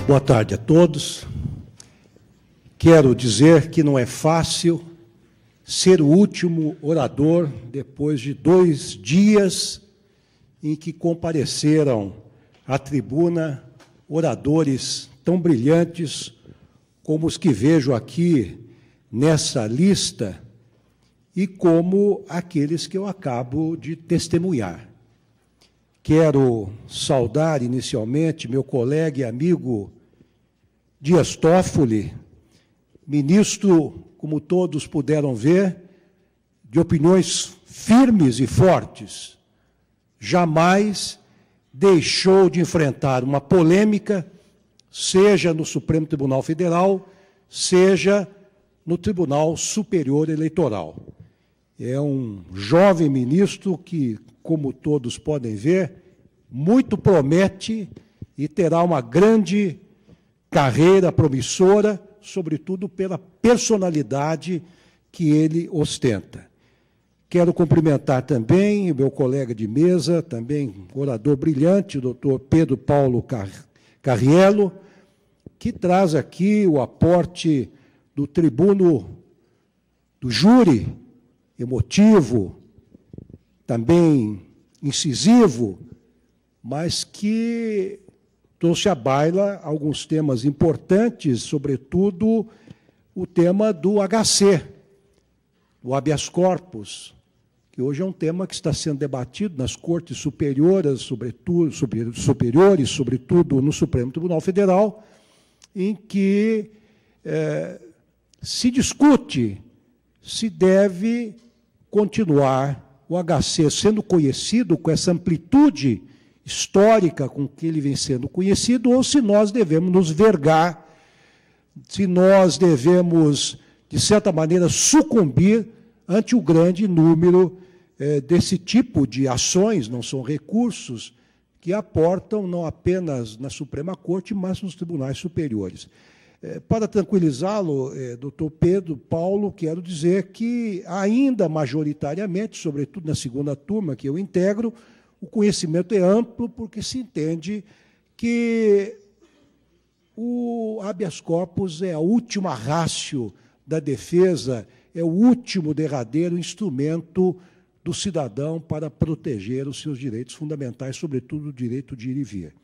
Boa tarde a todos. Quero dizer que não é fácil ser o último orador depois de 2 dias em que compareceram à tribuna oradores tão brilhantes como os que vejo aqui nessa lista e como aqueles que eu acabo de testemunhar. Quero saudar inicialmente meu colega e amigo Dias Toffoli, ministro, como todos puderam ver, de opiniões firmes e fortes. Jamais deixou de enfrentar uma polêmica, seja no Supremo Tribunal Federal, seja no Tribunal Superior Eleitoral. É um jovem ministro que, como todos podem ver, muito promete e terá uma grande carreira promissora, sobretudo pela personalidade que ele ostenta. Quero cumprimentar também o meu colega de mesa, também orador brilhante, o doutor Pedro Paulo Carriello, que traz aqui o aporte do tribuno do júri, emotivo, também incisivo, mas que trouxe à baila alguns temas importantes, sobretudo o tema do HC, o habeas corpus, que hoje é um tema que está sendo debatido nas cortes superiores, sobretudo no Supremo Tribunal Federal, em que se discute se deve continuar o HC sendo conhecido com essa amplitude histórica com que ele vem sendo conhecido, ou se nós devemos nos vergar, se nós devemos, de certa maneira, sucumbir ante o grande número desse tipo de ações, não são recursos, que aportam não apenas na Suprema Corte, mas nos tribunais superiores. Para tranquilizá-lo, doutor Pedro Paulo, quero dizer que ainda majoritariamente, sobretudo na segunda turma que eu integro, o conhecimento é amplo porque se entende que o habeas corpus é a última ratio da defesa, é o último derradeiro instrumento do cidadão para proteger os seus direitos fundamentais, sobretudo o direito de ir e vir.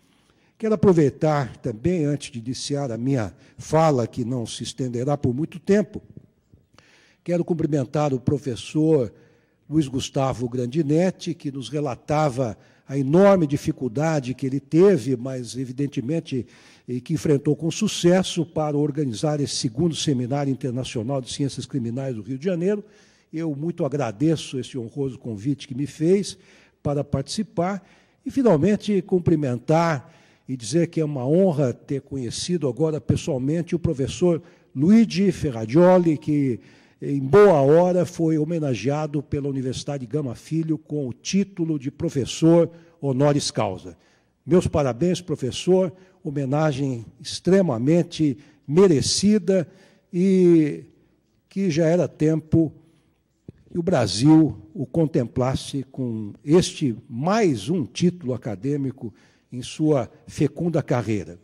Quero aproveitar também, antes de iniciar a minha fala, que não se estenderá por muito tempo, quero cumprimentar o professor Luiz Gustavo Grandinetti, que nos relatava a enorme dificuldade que ele teve, mas, evidentemente, que enfrentou com sucesso para organizar esse segundo Seminário Internacional de Ciências Criminais do Rio de Janeiro. Eu muito agradeço esse honroso convite que me fez para participar e, finalmente, cumprimentar e dizer que é uma honra ter conhecido agora pessoalmente o professor Luigi Ferrajoli, que em boa hora foi homenageado pela Universidade Gama Filho com o título de professor honoris causa. Meus parabéns, professor, homenagem extremamente merecida e que já era tempo que o Brasil o contemplasse com este mais um título acadêmico em sua fecunda carreira.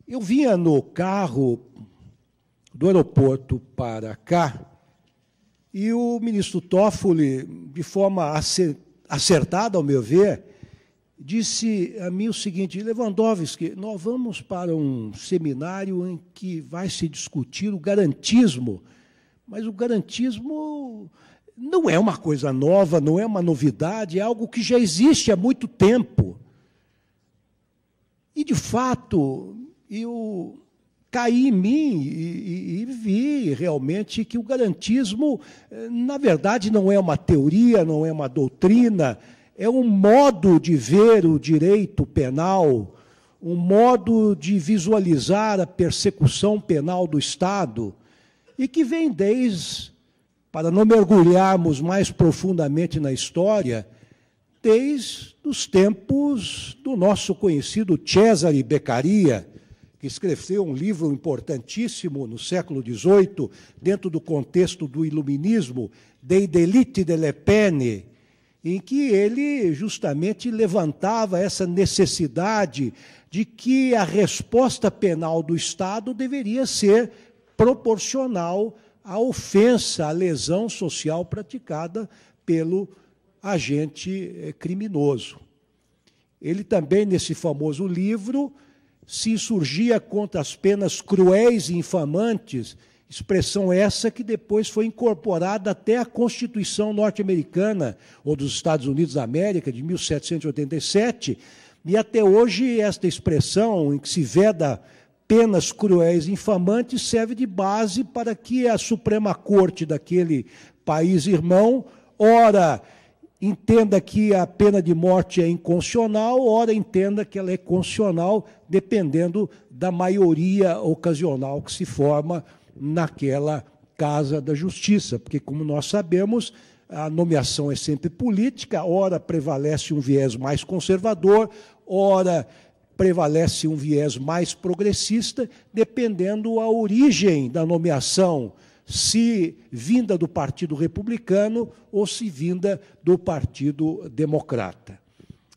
Eu vinha no carro do aeroporto para cá, e o ministro Toffoli, de forma acertada, ao meu ver, disse a mim o seguinte: Lewandowski, nós vamos para um seminário em que vai se discutir o garantismo, mas o garantismo não é uma coisa nova, não é uma novidade, é algo que já existe há muito tempo. E, de fato, eu caí em mim e vi realmente que o garantismo, na verdade, não é uma teoria, não é uma doutrina, é um modo de ver o direito penal, um modo de visualizar a persecução penal do Estado, e que vem desde, para não mergulharmos mais profundamente na história, desde os tempos do nosso conhecido Cesare Beccaria, que escreveu um livro importantíssimo no século XVIII, dentro do contexto do iluminismo, Dei delitti delle pene, em que ele justamente levantava essa necessidade de que a resposta penal do Estado deveria ser proporcional à ofensa, à lesão social praticada pelo agente criminoso. Ele também, nesse famoso livro, se insurgia contra as penas cruéis e infamantes, expressão essa que depois foi incorporada até à Constituição norte-americana, ou dos Estados Unidos da América, de 1787, e até hoje esta expressão, em que se veda penas cruéis e infamantes, serve de base para que a Suprema Corte daquele país irmão, ora entenda que a pena de morte é inconstitucional, ora entenda que ela é constitucional, dependendo da maioria ocasional que se forma naquela Casa da Justiça, porque, como nós sabemos, a nomeação é sempre política, ora prevalece um viés mais conservador, ora prevalece um viés mais progressista, dependendo a origem da nomeação, se vinda do Partido Republicano ou se vinda do Partido Democrata.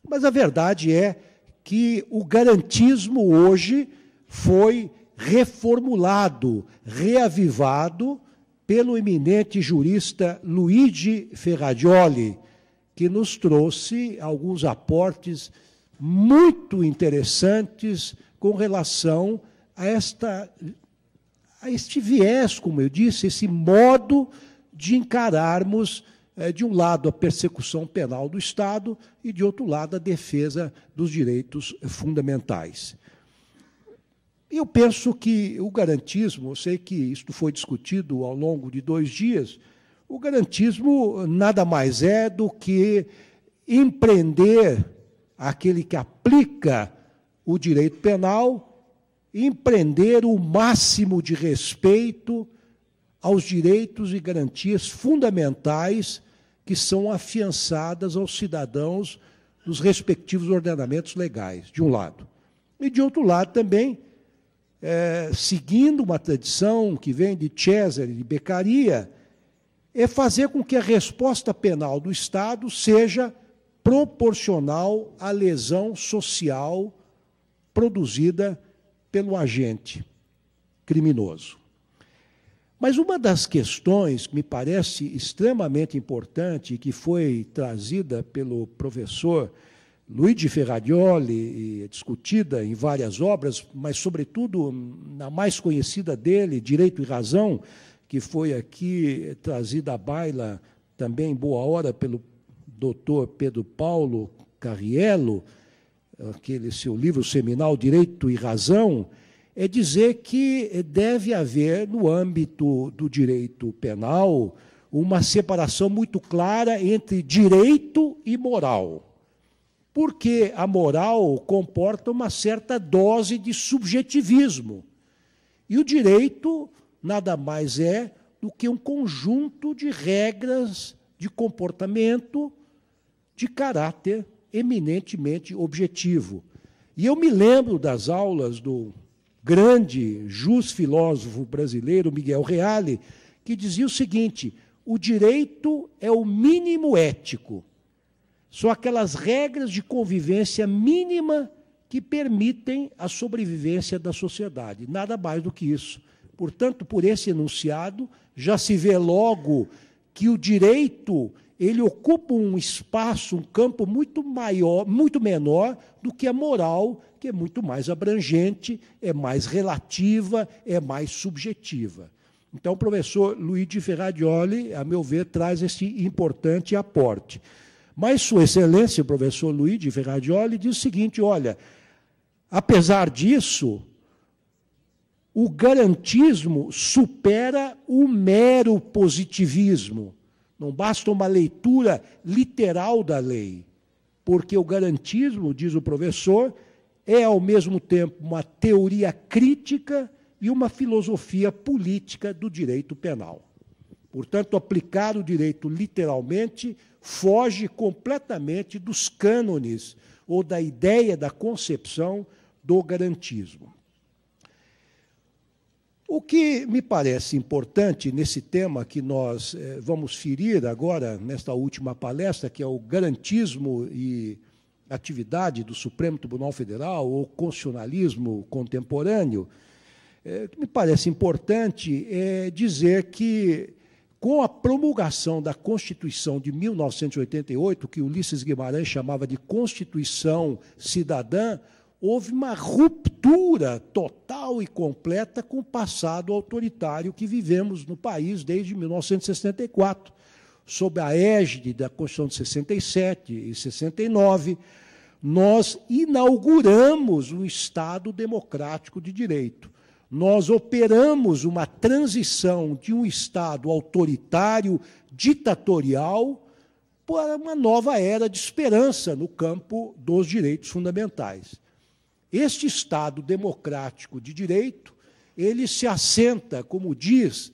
Mas a verdade é que o garantismo hoje foi reformulado, reavivado pelo eminente jurista Luigi Ferrajoli, que nos trouxe alguns aportes muito interessantes com relação a este viés, como eu disse, esse modo de encararmos, de um lado, a persecução penal do Estado e, de outro lado, a defesa dos direitos fundamentais. Eu penso que o garantismo, eu sei que isto foi discutido ao longo de 2 dias, o garantismo nada mais é do que empreender aquele que aplica o direito penal, empreender o máximo de respeito aos direitos e garantias fundamentais que são afiançadas aos cidadãos nos respectivos ordenamentos legais, de um lado. E, de outro lado, também, seguindo uma tradição que vem de Cesare, de Beccaria, é fazer com que a resposta penal do Estado seja proporcional à lesão social produzida pelo agente criminoso. Mas uma das questões que me parece extremamente importante e que foi trazida pelo professor Luigi Ferrajoli e discutida em várias obras, mas, sobretudo, na mais conhecida dele, Direito e Razão, que foi aqui trazida à baila também em boa hora pelo doutor Pedro Paulo Carriello, aquele seu livro seminal Direito e Razão, é dizer que deve haver, no âmbito do direito penal, uma separação muito clara entre direito e moral, porque a moral comporta uma certa dose de subjetivismo, e o direito nada mais é do que um conjunto de regras de comportamento de caráter eminentemente objetivo. E eu me lembro das aulas do grande filósofo brasileiro Miguel Reale, que dizia o seguinte: o direito é o mínimo ético, são aquelas regras de convivência mínima que permitem a sobrevivência da sociedade, nada mais do que isso. Portanto, por esse enunciado, já se vê logo que o direito ele ocupa um espaço, um campo muito maior, muito menor do que a moral, que é muito mais abrangente, é mais relativa, é mais subjetiva. Então, o professor Luigi Ferrajoli, a meu ver, traz esse importante aporte. Mas Sua Excelência, o professor Luigi Ferrajoli, diz o seguinte: olha, apesar disso, o garantismo supera o mero positivismo. Não basta uma leitura literal da lei, porque o garantismo, diz o professor, é, ao mesmo tempo, uma teoria crítica e uma filosofia política do direito penal. Portanto, aplicar o direito literalmente foge completamente dos cânones ou da ideia da concepção do garantismo. O que me parece importante nesse tema que nós vamos ferir agora, nesta última palestra, que é o garantismo e atividade do Supremo Tribunal Federal, ou constitucionalismo contemporâneo, o que me parece importante é dizer que, com a promulgação da Constituição de 1988, que Ulisses Guimarães chamava de Constituição Cidadã, houve uma ruptura total e completa com o passado autoritário que vivemos no país desde 1964, sob a égide da Constituição de 67 e 69, nós inauguramos um Estado democrático de direito. Nós operamos uma transição de um Estado autoritário, ditatorial, para uma nova era de esperança no campo dos direitos fundamentais. Este Estado democrático de direito, ele se assenta, como diz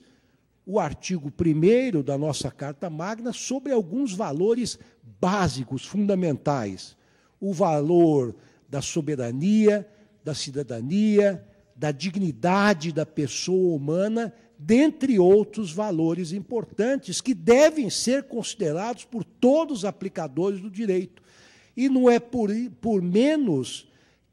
o artigo 1º da nossa Carta Magna, sobre alguns valores básicos, fundamentais. O valor da soberania, da cidadania, da dignidade da pessoa humana, dentre outros valores importantes que devem ser considerados por todos os aplicadores do direito. E não é por menos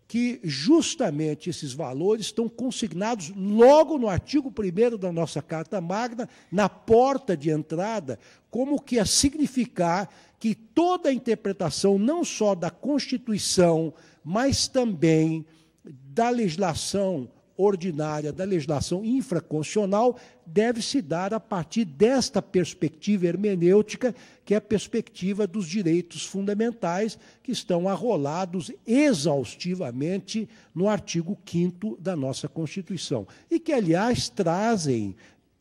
que justamente esses valores estão consignados logo no artigo 1º da nossa Carta Magna, na porta de entrada, como que a significar que toda a interpretação, não só da Constituição, mas também da legislação ordinária, da legislação infraconstitucional, deve se dar a partir desta perspectiva hermenêutica, que é a perspectiva dos direitos fundamentais, que estão arrolados exaustivamente no artigo 5º da nossa Constituição, e que, aliás, trazem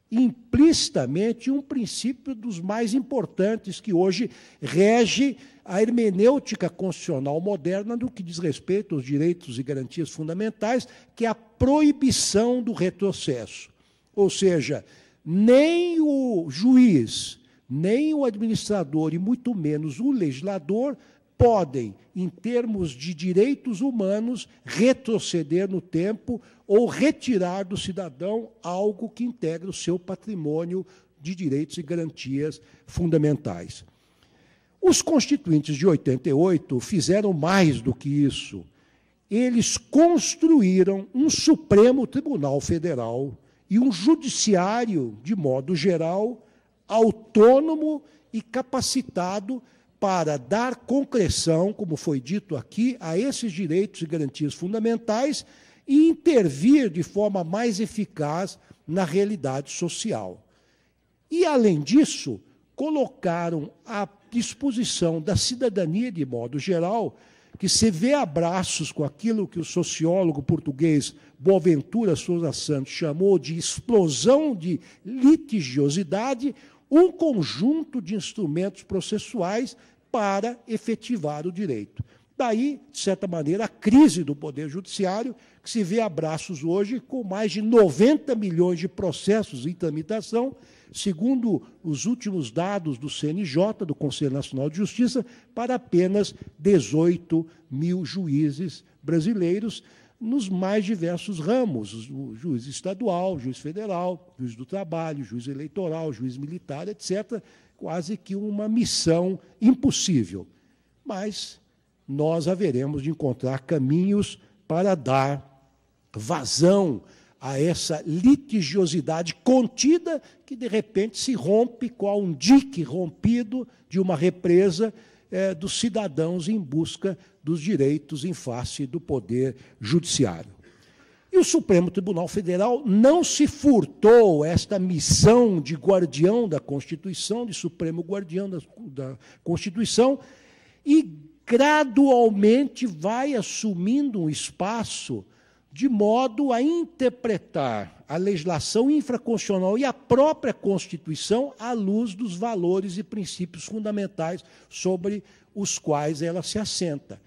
implicitamente um princípio dos mais importantes que hoje rege a hermenêutica constitucional moderna no que diz respeito aos direitos e garantias fundamentais, que é a proibição do retrocesso. Ou seja, nem o juiz, nem o administrador, e muito menos o legislador, podem, em termos de direitos humanos, retroceder no tempo ou retirar do cidadão algo que integra o seu patrimônio de direitos e garantias fundamentais. Os constituintes de 88 fizeram mais do que isso. Eles construíram um Supremo Tribunal Federal e um judiciário, de modo geral, autônomo e capacitado para dar concreção, como foi dito aqui, a esses direitos e garantias fundamentais e intervir de forma mais eficaz na realidade social. E, além disso, colocaram à disposição da cidadania, de modo geral, que se vê a braços com aquilo que o sociólogo português Boaventura Sousa Santos chamou de explosão de litigiosidade, um conjunto de instrumentos processuais para efetivar o direito. Daí, de certa maneira, a crise do Poder Judiciário, que se vê a braços hoje com mais de 90 milhões de processos em tramitação, segundo os últimos dados do CNJ, do Conselho Nacional de Justiça, para apenas 18 mil juízes brasileiros, nos mais diversos ramos, o juiz estadual, o juiz federal, juiz do trabalho, juiz eleitoral, juiz militar, etc., quase que uma missão impossível. Mas nós haveremos de encontrar caminhos para dar vazão a essa litigiosidade contida que, de repente, se rompe qual um dique rompido de uma represa dos cidadãos em busca dos direitos em face do Poder Judiciário. E o Supremo Tribunal Federal não se furtou esta missão de guardião da Constituição, de supremo guardião da Constituição, e gradualmente vai assumindo um espaço de modo a interpretar a legislação infraconstitucional e a própria Constituição à luz dos valores e princípios fundamentais sobre os quais ela se assenta.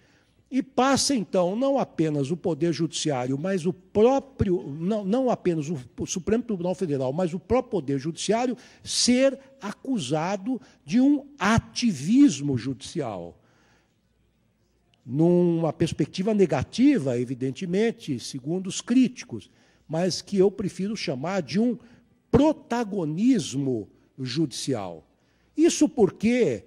E passa, então, não apenas o Poder Judiciário, mas o próprio, não apenas o Supremo Tribunal Federal, mas o próprio Poder Judiciário ser acusado de um ativismo judicial. Numa perspectiva negativa, evidentemente, segundo os críticos, mas que eu prefiro chamar de um protagonismo judicial. Isso porque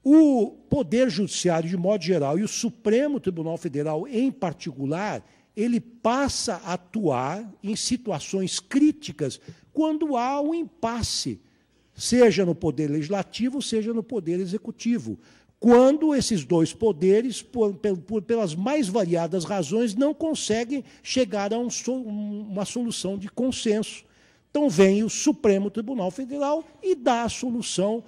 o Poder Judiciário, de modo geral, e o Supremo Tribunal Federal, em particular, ele passa a atuar em situações críticas quando há um impasse, seja no Poder Legislativo, seja no Poder Executivo, quando esses dois poderes, pelas mais variadas razões, não conseguem chegar a uma solução de consenso. Então, vem o Supremo Tribunal Federal e dá a solução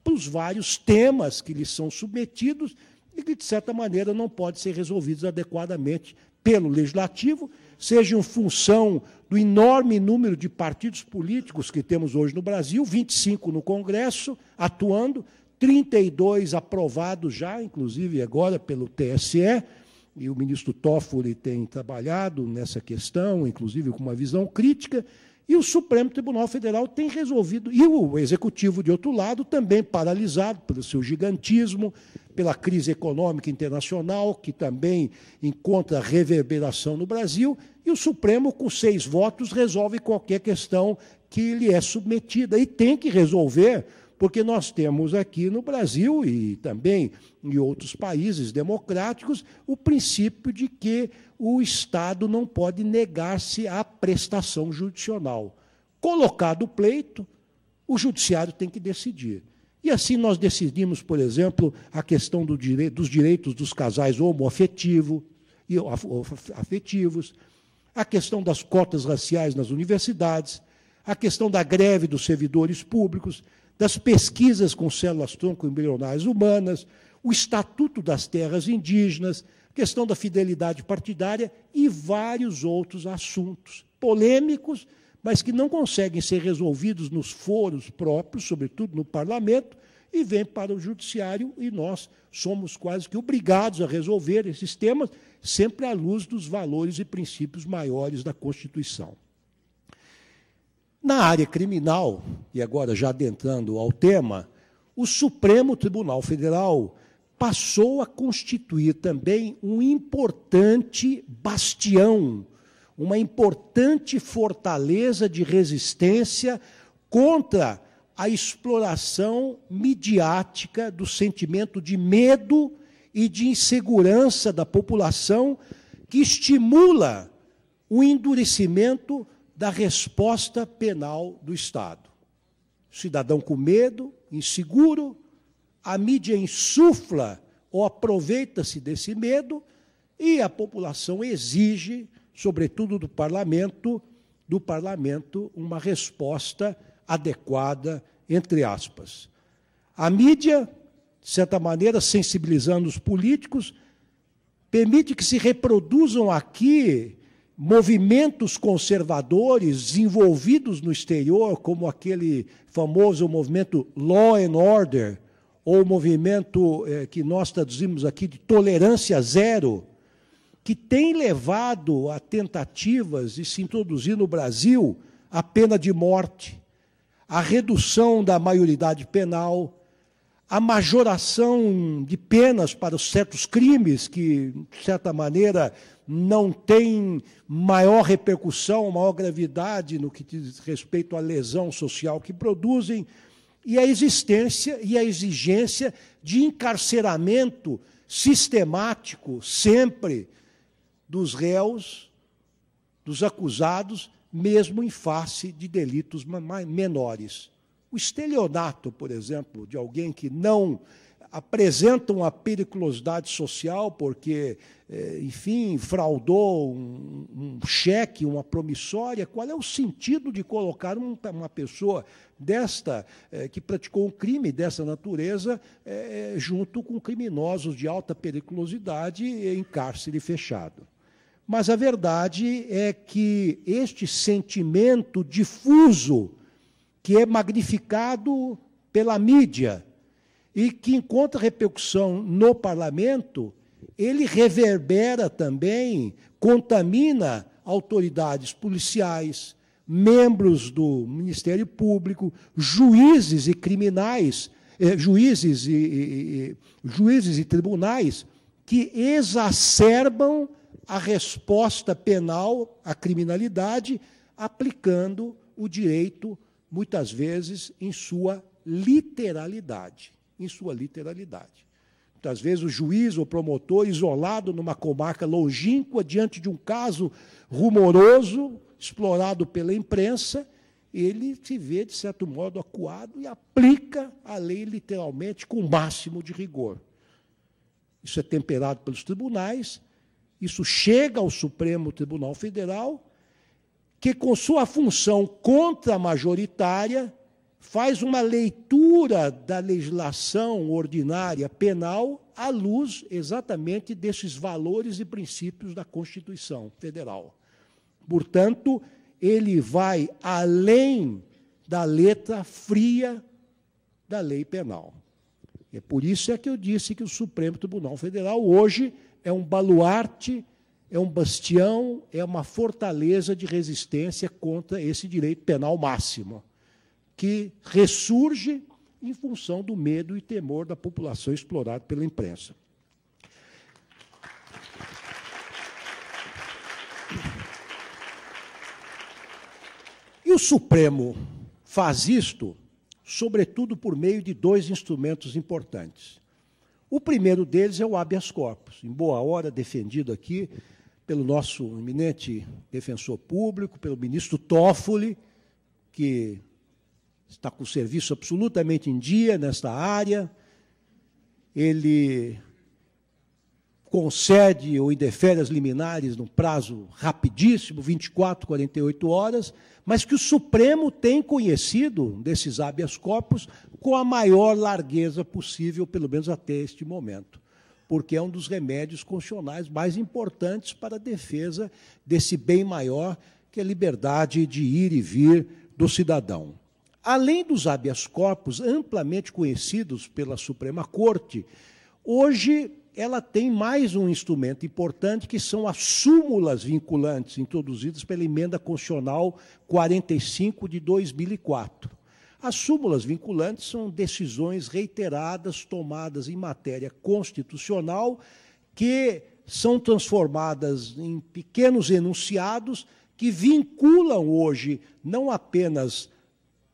para os vários temas que lhes são submetidos e que, de certa maneira, não podem ser resolvidos adequadamente pelo Legislativo, seja em função do enorme número de partidos políticos que temos hoje no Brasil, 25 no Congresso, atuando, 32 aprovados já, inclusive agora pelo TSE, e o ministro Toffoli tem trabalhado nessa questão, inclusive com uma visão crítica, e o Supremo Tribunal Federal tem resolvido, e o Executivo, de outro lado, também paralisado pelo seu gigantismo, pela crise econômica internacional, que também encontra reverberação no Brasil, e o Supremo, com 6 votos, resolve qualquer questão que lhe é submetida, e tem que resolver, porque nós temos aqui no Brasil e também em outros países democráticos o princípio de que o Estado não pode negar-se à prestação judicional. Colocado o pleito, o judiciário tem que decidir. E assim nós decidimos, por exemplo, a questão dos direitos dos casais homoafetivos, a questão das cotas raciais nas universidades, a questão da greve dos servidores públicos, das pesquisas com células-tronco embrionárias humanas, o Estatuto das Terras Indígenas, a questão da fidelidade partidária e vários outros assuntos polêmicos, mas que não conseguem ser resolvidos nos foros próprios, sobretudo no Parlamento, e vêm para o Judiciário, e nós somos quase que obrigados a resolver esses temas, sempre à luz dos valores e princípios maiores da Constituição. Na área criminal, e agora já adentrando ao tema, o Supremo Tribunal Federal passou a constituir também um importante bastião, uma importante fortaleza de resistência contra a exploração midiática do sentimento de medo e de insegurança da população, que estimula o endurecimento da resposta penal do Estado. O cidadão com medo, inseguro, a mídia insufla ou aproveita-se desse medo e a população exige, sobretudo do parlamento, uma resposta adequada, entre aspas. A mídia, de certa maneira, sensibilizando os políticos, permite que se reproduzam aqui movimentos conservadores desenvolvidos no exterior, como aquele famoso movimento Law and Order, ou o movimento que nós traduzimos aqui de tolerância zero, que tem levado a tentativas de se introduzir no Brasil a pena de morte, a redução da maioridade penal, a majoração de penas para certos crimes que, de certa maneira, não têm maior repercussão, maior gravidade no que diz respeito à lesão social que produzem, e a existência e a exigência de encarceramento sistemático, sempre, dos réus, dos acusados, mesmo em face de delitos menores. O estelionato, por exemplo, de alguém que não apresenta uma periculosidade social porque, enfim, fraudou um cheque, uma promissória, qual é o sentido de colocar uma pessoa desta, que praticou um crime dessa natureza, junto com criminosos de alta periculosidade em cárcere fechado? Mas a verdade é que este sentimento difuso, que é magnificado pela mídia e que encontra repercussão no parlamento, ele reverbera também, contamina autoridades policiais, membros do Ministério Público, juízes e criminais, juízes e tribunais, que exacerbam a resposta penal à criminalidade, aplicando o direito, muitas vezes, em sua literalidade. Muitas vezes o juiz ou promotor, isolado numa comarca longínqua, diante de um caso rumoroso, explorado pela imprensa, ele se vê, de certo modo, acuado e aplica a lei literalmente com o máximo de rigor. Isso é temperado pelos tribunais, isso chega ao Supremo Tribunal Federal, que, com sua função contramajoritária, faz uma leitura da legislação ordinária penal à luz exatamente desses valores e princípios da Constituição Federal. Portanto, ele vai além da letra fria da lei penal. É por isso que eu disse que o Supremo Tribunal Federal hoje é um baluarte, é um bastião, é uma fortaleza de resistência contra esse direito penal máximo, que ressurge em função do medo e temor da população explorada pela imprensa. E o Supremo faz isto, sobretudo, por meio de dois instrumentos importantes. O primeiro deles é o habeas corpus, em boa hora defendido aqui pelo nosso eminente defensor público, pelo ministro Toffoli, que está com o serviço absolutamente em dia nesta área. Ele concede ou indefere as liminares num prazo rapidíssimo, 24, 48 horas, mas que o Supremo tem conhecido desses habeas corpus com a maior largueza possível, pelo menos até este momento, porque é um dos remédios constitucionais mais importantes para a defesa desse bem maior, que é a liberdade de ir e vir do cidadão. Além dos habeas corpus amplamente conhecidos pela Suprema Corte, hoje ela tem mais um instrumento importante, que são as súmulas vinculantes, introduzidas pela Emenda Constitucional 45 de 2004. As súmulas vinculantes são decisões reiteradas, tomadas em matéria constitucional, que são transformadas em pequenos enunciados que vinculam hoje não apenas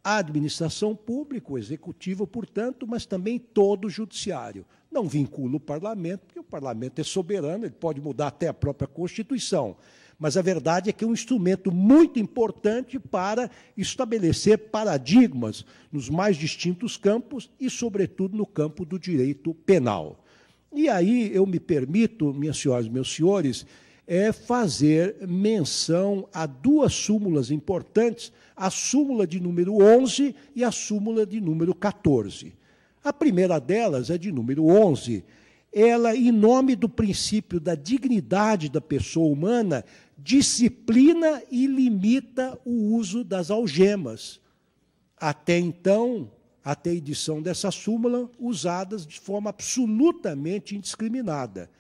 a administração pública, o executivo, portanto, mas também todo o judiciário. Não vincula o parlamento, porque o parlamento é soberano, ele pode mudar até a própria Constituição. Mas a verdade é que é um instrumento muito importante para estabelecer paradigmas nos mais distintos campos e, sobretudo, no campo do direito penal. E aí eu me permito, minhas senhoras e meus senhores, fazer menção a duas súmulas importantes, a súmula de número 11 e a súmula de número 14. A primeira delas, a de número 11, ela, em nome do princípio da dignidade da pessoa humana, disciplina e limita o uso das algemas. Até então, até a edição dessa súmula, usadas de forma absolutamente indiscriminada.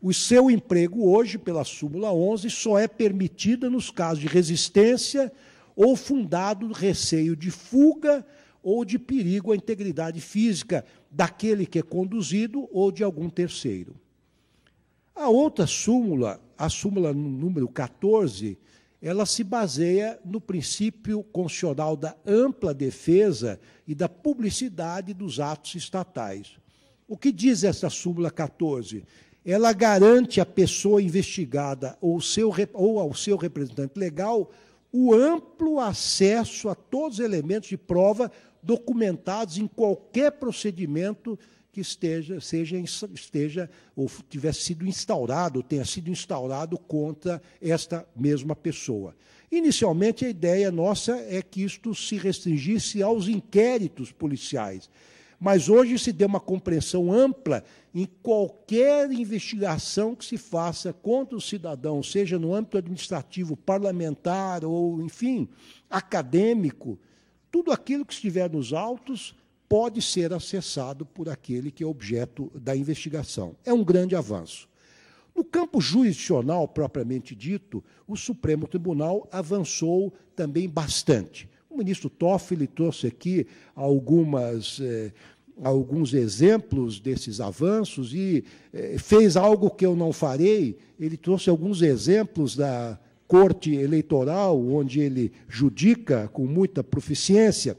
O seu emprego hoje, pela súmula 11, só é permitida nos casos de resistência ou fundado receio de fuga ou de perigo à integridade física daquele que é conduzido ou de algum terceiro. A outra súmula, a súmula número 14, ela se baseia no princípio constitucional da ampla defesa e da publicidade dos atos estatais. O que diz essa súmula 14? Ela garante à pessoa investigada ou ao seu representante legal o amplo acesso a todos os elementos de prova documentados em qualquer procedimento que esteja ou tivesse sido instaurado, ou tenha sido instaurado contra esta mesma pessoa. Inicialmente, a ideia nossa é que isto se restringisse aos inquéritos policiais, mas hoje se deu uma compreensão ampla em qualquer investigação que se faça contra o cidadão, seja no âmbito administrativo, parlamentar ou, enfim, acadêmico. Tudo aquilo que estiver nos autos pode ser acessado por aquele que é objeto da investigação. É um grande avanço. No campo jurisdicional, propriamente dito, o Supremo Tribunal avançou também bastante. O ministro Toffoli trouxe aqui algumas alguns exemplos desses avanços e fez algo que eu não farei. Ele trouxe alguns exemplos da Corte Eleitoral, onde ele judica com muita proficiência.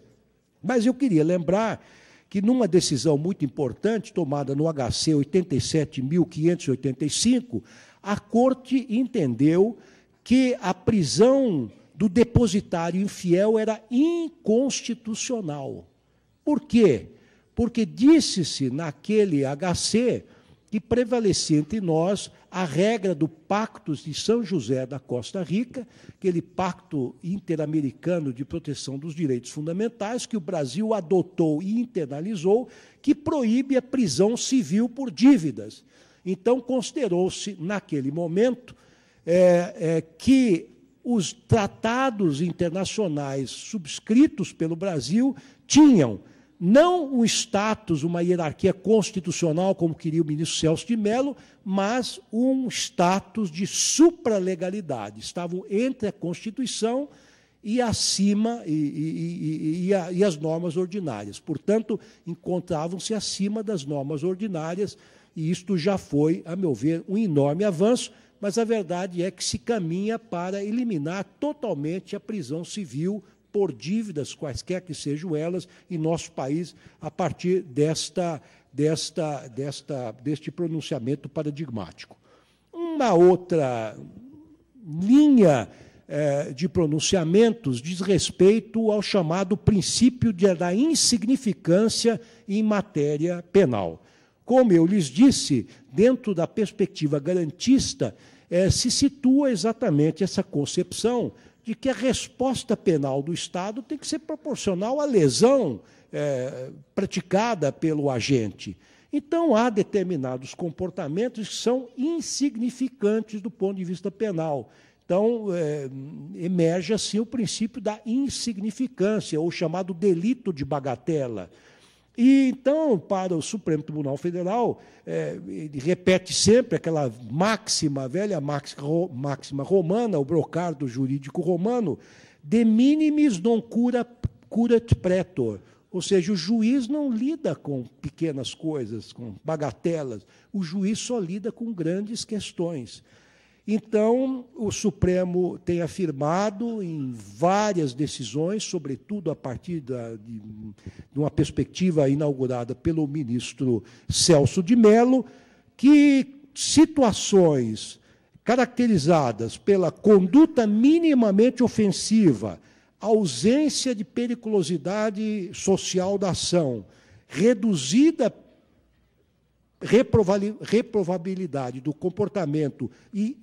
Mas eu queria lembrar que, numa decisão muito importante, tomada no HC 87.585, a Corte entendeu que a prisão do depositário infiel era inconstitucional. Por quê? Porque disse-se naquele HC que prevalecia entre nós a regra do Pacto de São José da Costa Rica, aquele pacto interamericano de proteção dos direitos fundamentais, que o Brasil adotou e internalizou, que proíbe a prisão civil por dívidas. Então, considerou-se, naquele momento, que os tratados internacionais subscritos pelo Brasil tinham não um status, uma hierarquia constitucional, como queria o ministro Celso de Mello, mas um status de supralegalidade. Estavam entre a Constituição e acima e as normas ordinárias. Portanto, encontravam-se acima das normas ordinárias, e isto já foi, a meu ver, um enorme avanço, mas a verdade é que se caminha para eliminar totalmente a prisão civil por dívidas, quaisquer que sejam elas, em nosso país, a partir deste pronunciamento paradigmático. Uma outra linha de pronunciamentos diz respeito ao chamado princípio da insignificância em matéria penal. Como eu lhes disse, dentro da perspectiva garantista, se situa exatamente essa concepção de que a resposta penal do Estado tem que ser proporcional à lesão praticada pelo agente. Então, há determinados comportamentos que são insignificantes do ponto de vista penal. Então, emerge assim o princípio da insignificância, ou chamado delito de bagatela. E, então, para o Supremo Tribunal Federal, ele repete sempre aquela máxima, velha máxima romana, o brocardo jurídico romano, de minimis non curat praetor, ou seja, o juiz não lida com pequenas coisas, com bagatelas, o juiz só lida com grandes questões. Então, o Supremo tem afirmado em várias decisões, sobretudo a partir de uma perspectiva inaugurada pelo ministro Celso de Mello, que situações caracterizadas pela conduta minimamente ofensiva, ausência de periculosidade social da ação, reduzida reprovabilidade do comportamento e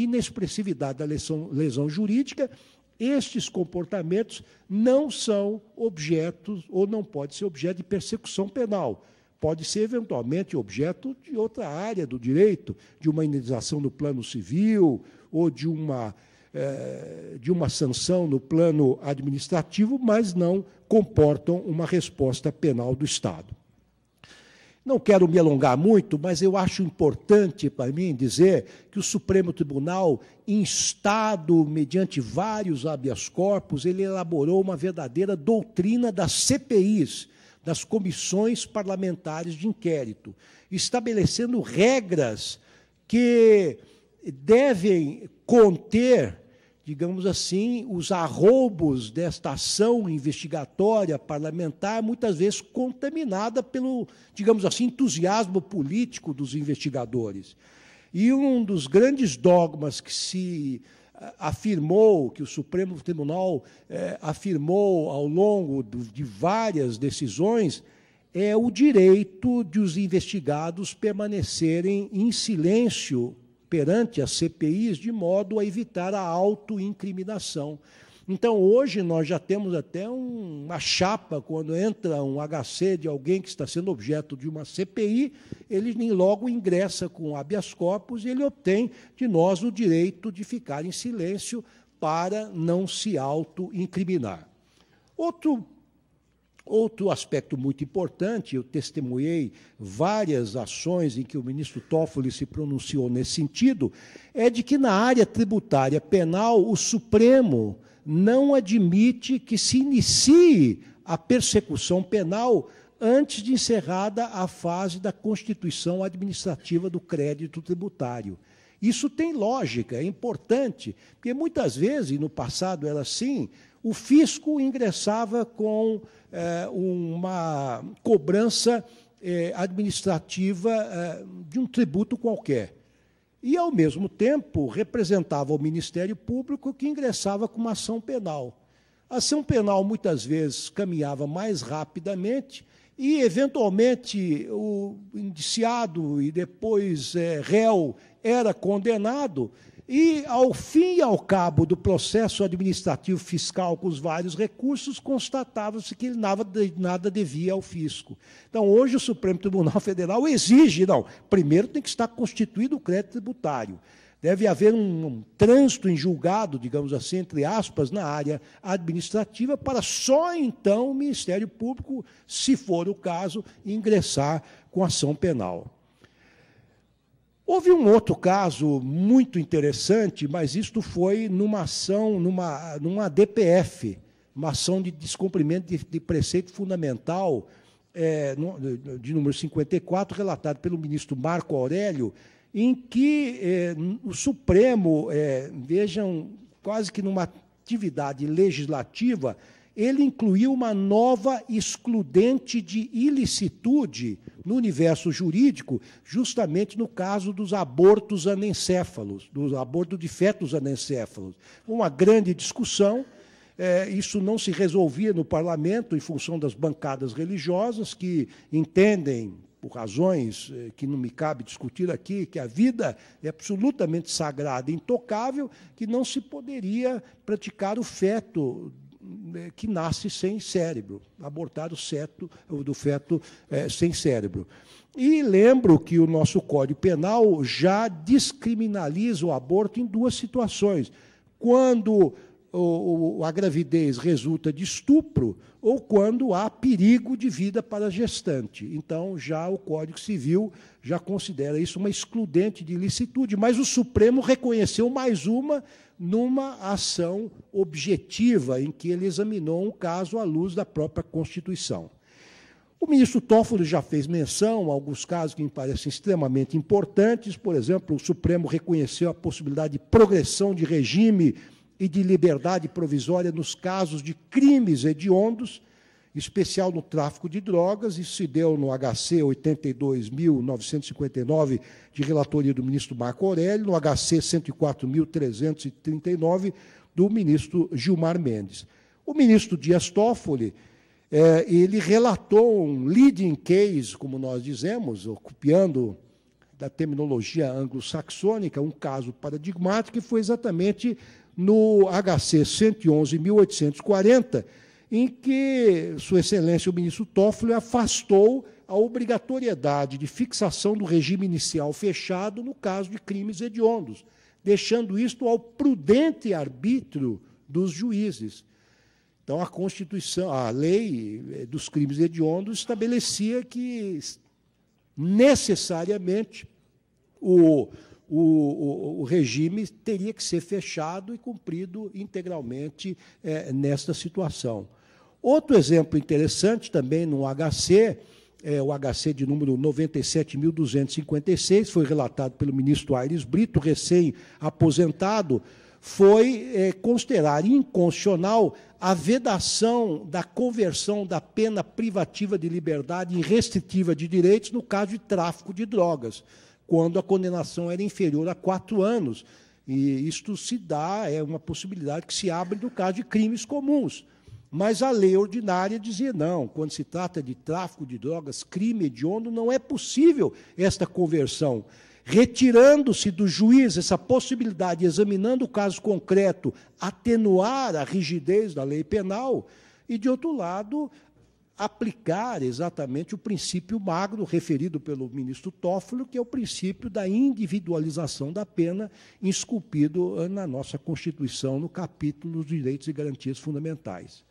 inexpressividade da lesão jurídica, estes comportamentos não são objetos, ou não pode ser objeto de persecução penal. Pode ser, eventualmente, objeto de outra área do direito, de uma indenização no plano civil, ou de uma sanção no plano administrativo, mas não comportam uma resposta penal do Estado. Não quero me alongar muito, mas eu acho importante para mim dizer que o Supremo Tribunal, instado mediante vários habeas corpus, ele elaborou uma verdadeira doutrina das CPIs, das comissões parlamentares de inquérito, estabelecendo regras que devem conter, digamos assim, os arroubos desta ação investigatória parlamentar, muitas vezes contaminada pelo, digamos assim, entusiasmo político dos investigadores. E um dos grandes dogmas que se afirmou, que o Supremo Tribunal afirmou ao longo de várias decisões, é o direito de os investigados permanecerem em silêncio perante as CPIs, de modo a evitar a autoincriminação. Então, hoje, nós já temos até uma chapa, quando entra um HC de alguém que está sendo objeto de uma CPI, ele nem logo ingressa com habeas corpus e ele obtém de nós o direito de ficar em silêncio para não se autoincriminar. Outro aspecto muito importante, eu testemunhei várias ações em que o ministro Toffoli se pronunciou nesse sentido, é de que na área tributária penal o Supremo não admite que se inicie a persecução penal antes de encerrada a fase da constituição administrativa do crédito tributário. Isso tem lógica, é importante, porque muitas vezes, e no passado era assim, o fisco ingressava com uma cobrança administrativa de um tributo qualquer. E, ao mesmo tempo, representava o Ministério Público, que ingressava com uma ação penal. A ação penal, muitas vezes, caminhava mais rapidamente e, eventualmente, o indiciado e depois réu era condenado e, ao fim e ao cabo do processo administrativo fiscal com os vários recursos, constatava-se que ele nada devia ao fisco. Então, hoje, o Supremo Tribunal Federal exige, não, primeiro tem que estar constituído o crédito tributário. Deve haver um trânsito em julgado, digamos assim, entre aspas, na área administrativa, para só então o Ministério Público, se for o caso, ingressar com ação penal. Houve um outro caso muito interessante, mas isto foi numa ação, numa DPF, uma ação de descumprimento de preceito fundamental, de número 54, relatado pelo ministro Marco Aurélio, em que o Supremo, vejam, quase que numa atividade legislativa, ele incluiu uma nova excludente de ilicitude no universo jurídico, justamente no caso dos abortos anencéfalos, dos abortos de fetos anencéfalos. Uma grande discussão, isso não se resolvia no parlamento em função das bancadas religiosas que entendem, por razões que não me cabe discutir aqui, que a vida é absolutamente sagrada e intocável, que não se poderia praticar o feto que nasce sem cérebro, abortar do feto sem cérebro. E lembro que o nosso Código Penal já descriminaliza o aborto em duas situações. Quando a gravidez resulta de estupro ou quando há perigo de vida para a gestante. Então, já o Código Civil já considera isso uma excludente de ilicitude, mas o Supremo reconheceu mais uma numa ação objetiva em que ele examinou um caso à luz da própria Constituição. O ministro Toffoli já fez menção a alguns casos que me parecem extremamente importantes. Por exemplo, o Supremo reconheceu a possibilidade de progressão de regime e de liberdade provisória nos casos de crimes hediondos, em especial no tráfico de drogas. Isso se deu no HC 82.959, de relatoria do ministro Marco Aurélio, no HC 104.339, do ministro Gilmar Mendes. O ministro Dias Toffoli, ele relatou um leading case, como nós dizemos, copiando da terminologia anglo-saxônica, um caso paradigmático, que foi exatamente no HC 111.840, em que Sua Excelência o ministro Toffoli afastou a obrigatoriedade de fixação do regime inicial fechado no caso de crimes hediondos, deixando isto ao prudente arbítrio dos juízes. Então, a Constituição, a lei dos crimes hediondos estabelecia que, necessariamente, o regime teria que ser fechado e cumprido integralmente nesta situação. Outro exemplo interessante também no HC, o HC de número 97.256, foi relatado pelo ministro Aires Brito, recém-aposentado, foi considerar inconstitucional a vedação da conversão da pena privativa de liberdade em restritiva de direitos no caso de tráfico de drogas, quando a condenação era inferior a 4 anos. E isto se dá, é uma possibilidade que se abre no caso de crimes comuns. Mas a lei ordinária dizia, não, quando se trata de tráfico de drogas, crime hediondo, não é possível esta conversão. Retirando-se do juiz essa possibilidade, examinando o caso concreto, atenuar a rigidez da lei penal, e, de outro lado, aplicar exatamente o princípio magno referido pelo ministro Toffoli, que é o princípio da individualização da pena, esculpido na nossa Constituição, no capítulo dos direitos e garantias fundamentais.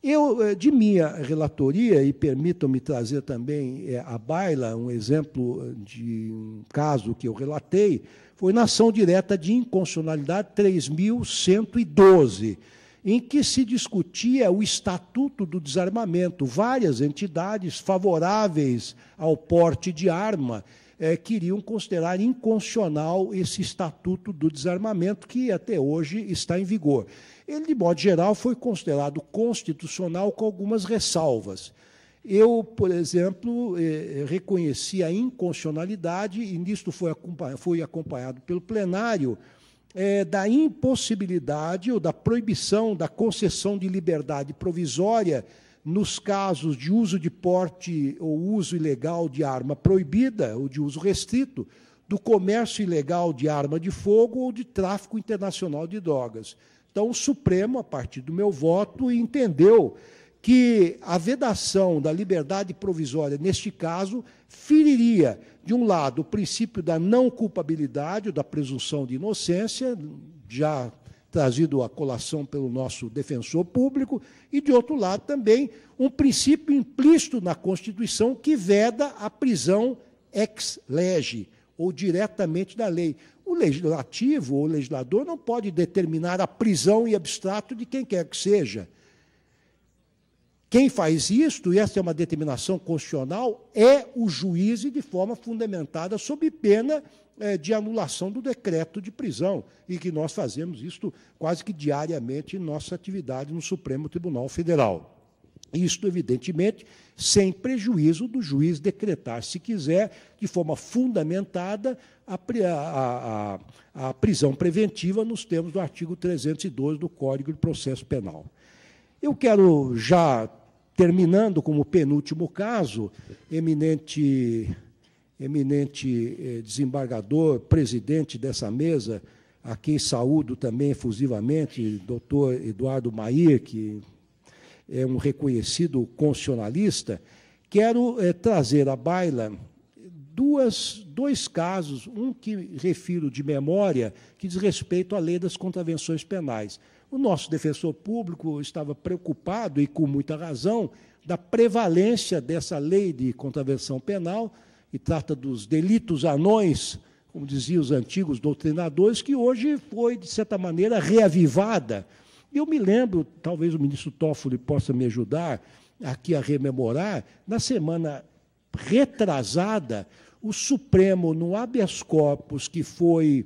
Eu, de minha relatoria, e permitam-me trazer também à baila um exemplo de um caso que eu relatei, foi na ação direta de inconstitucionalidade 3.112, em que se discutia o Estatuto do Desarmamento. Várias entidades favoráveis ao porte de arma queriam considerar inconstitucional esse Estatuto do Desarmamento, que até hoje está em vigor. Ele, de modo geral, foi considerado constitucional com algumas ressalvas. Eu, por exemplo, reconheci a inconstitucionalidade, e nisto foi acompanhado pelo plenário, da impossibilidade ou da proibição da concessão de liberdade provisória nos casos de uso de porte ou uso ilegal de arma proibida ou de uso restrito, do comércio ilegal de arma de fogo ou de tráfico internacional de drogas. Então, o Supremo, a partir do meu voto, entendeu que a vedação da liberdade provisória, neste caso, feriria, de um lado, o princípio da não culpabilidade, ou da presunção de inocência, já trazido à colação pelo nosso defensor público, e, de outro lado, também um princípio implícito na Constituição que veda a prisão ex lege, ou diretamente da lei. O legislativo ou o legislador não pode determinar a prisão em abstrato de quem quer que seja. Quem faz isto, e essa é uma determinação constitucional, é o juiz e de forma fundamentada sob pena de anulação do decreto de prisão, e que nós fazemos isto quase que diariamente em nossa atividade no Supremo Tribunal Federal. Isto, evidentemente, sem prejuízo do juiz decretar, se quiser, de forma fundamentada, a prisão preventiva nos termos do artigo 312 do Código de Processo Penal. Eu quero, já terminando como penúltimo caso, eminente desembargador, presidente dessa mesa, a quem saúdo também efusivamente, doutor Eduardo Mair, que é um reconhecido constitucionalista, quero trazer à baila dois casos, um que refiro de memória, que diz respeito à lei das contravenções penais. O nosso defensor público estava preocupado, e com muita razão, da prevalência dessa lei de contravenção penal, e trata dos delitos anões, como diziam os antigos doutrinadores, que hoje foi, de certa maneira, reavivada. Eu me lembro, talvez o ministro Toffoli possa me ajudar aqui a rememorar, na semana retrasada, o Supremo, no habeas corpus que foi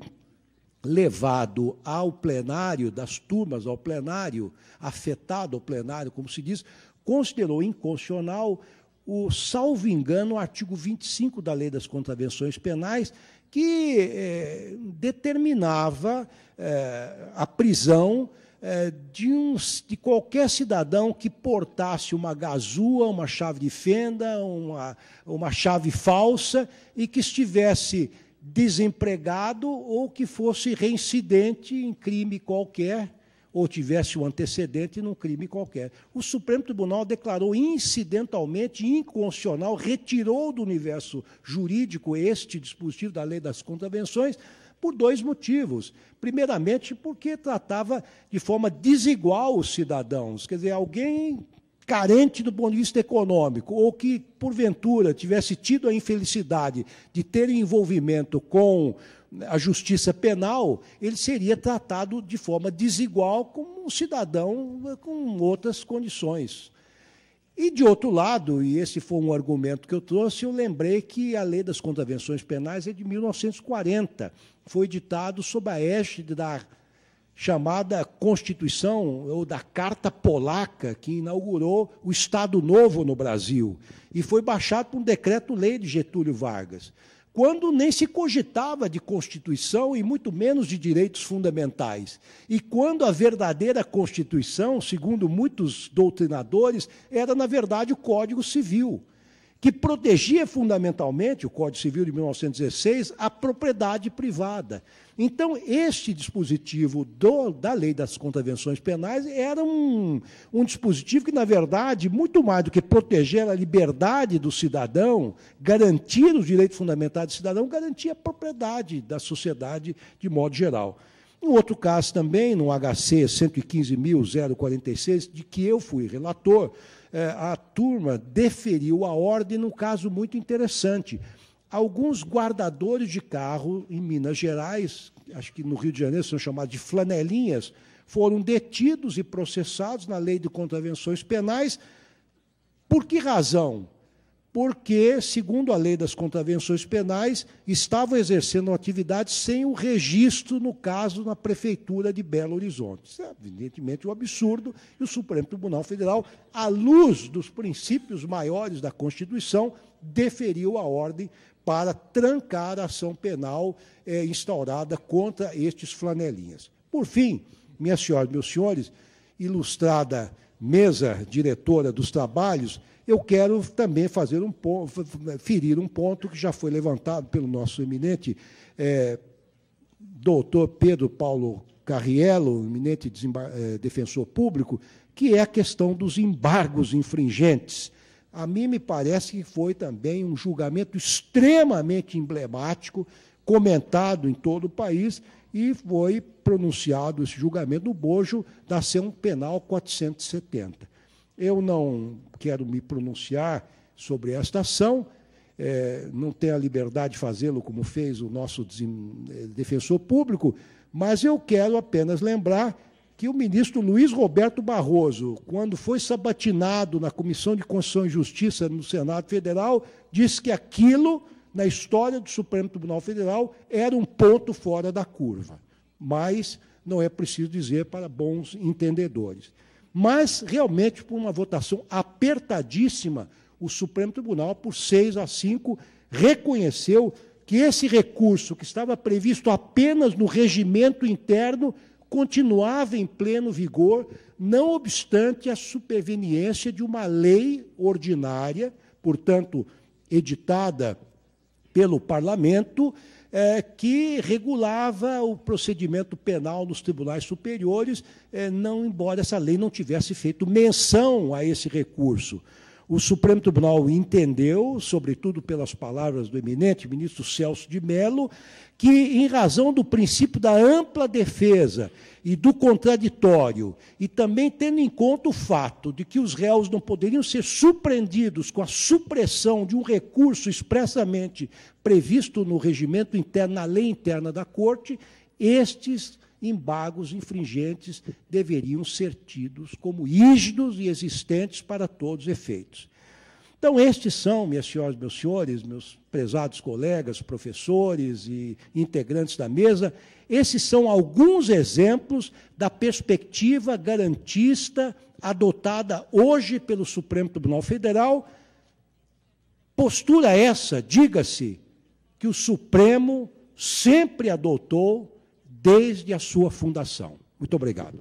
levado ao plenário, das turmas ao plenário, afetado ao plenário, como se diz, considerou inconstitucional o, salvo engano, o artigo 25 da Lei das Contravenções Penais, que determinava a prisão de qualquer cidadão que portasse uma gazua, uma chave de fenda, uma chave falsa, e que estivesse desempregado ou que fosse reincidente em crime qualquer, ou tivesse um antecedente num crime qualquer. O Supremo Tribunal declarou incidentalmente inconstitucional, retirou do universo jurídico este dispositivo da Lei das Contravenções, por dois motivos. Primeiramente, porque tratava de forma desigual os cidadãos. Quer dizer, alguém carente do ponto de vista econômico, ou que, porventura, tivesse tido a infelicidade de ter envolvimento com a justiça penal, ele seria tratado de forma desigual como um cidadão com outras condições. E, de outro lado, e esse foi um argumento que eu trouxe, eu lembrei que a Lei das Contravenções Penais é de 1940, foi editado sob a égide da chamada Constituição, ou da Carta Polaca, que inaugurou o Estado Novo no Brasil, e foi baixado por um decreto-lei de Getúlio Vargas, quando nem se cogitava de Constituição e muito menos de direitos fundamentais. E quando a verdadeira Constituição, segundo muitos doutrinadores, era, na verdade, o Código Civil, que protegia fundamentalmente, o Código Civil de 1916, a propriedade privada. Então, este dispositivo da Lei das Contravenções Penais era um dispositivo que, na verdade, muito mais do que proteger a liberdade do cidadão, garantir os direitos fundamentais do cidadão, garantia a propriedade da sociedade de modo geral. Em outro caso também, no HC 115.046, de que eu fui relator, a turma deferiu a ordem num caso muito interessante. Alguns guardadores de carro em Minas Gerais, acho que no Rio de Janeiro são chamados de flanelinhas, foram detidos e processados na Lei de Contravenções Penais. Por que razão? Porque, segundo a Lei das Contravenções Penais, estavam exercendo uma atividade sem o registro, no caso, na Prefeitura de Belo Horizonte. Isso é, evidentemente, um absurdo, e o Supremo Tribunal Federal, à luz dos princípios maiores da Constituição, deferiu a ordem para trancar a ação penal instaurada contra estes flanelinhas. Por fim, minhas senhoras e meus senhores, ilustrada mesa diretora dos trabalhos, eu quero também ferir um ponto que já foi levantado pelo nosso eminente doutor Pedro Paulo Carriello, eminente defensor público, que é a questão dos embargos infringentes. A mim me parece que foi também um julgamento extremamente emblemático, comentado em todo o país, e foi pronunciado esse julgamento no bojo da ação penal 470. Eu não quero me pronunciar sobre esta ação, não tenho a liberdade de fazê-lo como fez o nosso defensor público, mas eu quero apenas lembrar que o ministro Luiz Roberto Barroso, quando foi sabatinado na Comissão de Constituição e Justiça no Senado Federal, disse que aquilo, na história do Supremo Tribunal Federal, era um ponto fora da curva. Mas não é preciso dizer para bons entendedores. Mas, realmente, por uma votação apertadíssima, o Supremo Tribunal, por 6-5, reconheceu que esse recurso, que estava previsto apenas no regimento interno, continuava em pleno vigor, não obstante a superveniência de uma lei ordinária, portanto, editada pelo Parlamento, que regulava o procedimento penal nos tribunais superiores, embora essa lei não tivesse feito menção a esse recurso. O Supremo Tribunal entendeu, sobretudo pelas palavras do eminente ministro Celso de Mello, que, em razão do princípio da ampla defesa e do contraditório, e também tendo em conta o fato de que os réus não poderiam ser surpreendidos com a supressão de um recurso expressamente previsto no regimento interno, na lei interna da Corte, estes embargos infringentes deveriam ser tidos como rígidos e existentes para todos os efeitos. Então, estes são, minhas senhoras e meus senhores, meus prezados colegas, professores e integrantes da mesa, esses são alguns exemplos da perspectiva garantista adotada hoje pelo Supremo Tribunal Federal. Postura essa, diga-se, que o Supremo sempre adotou desde a sua fundação. Muito obrigado.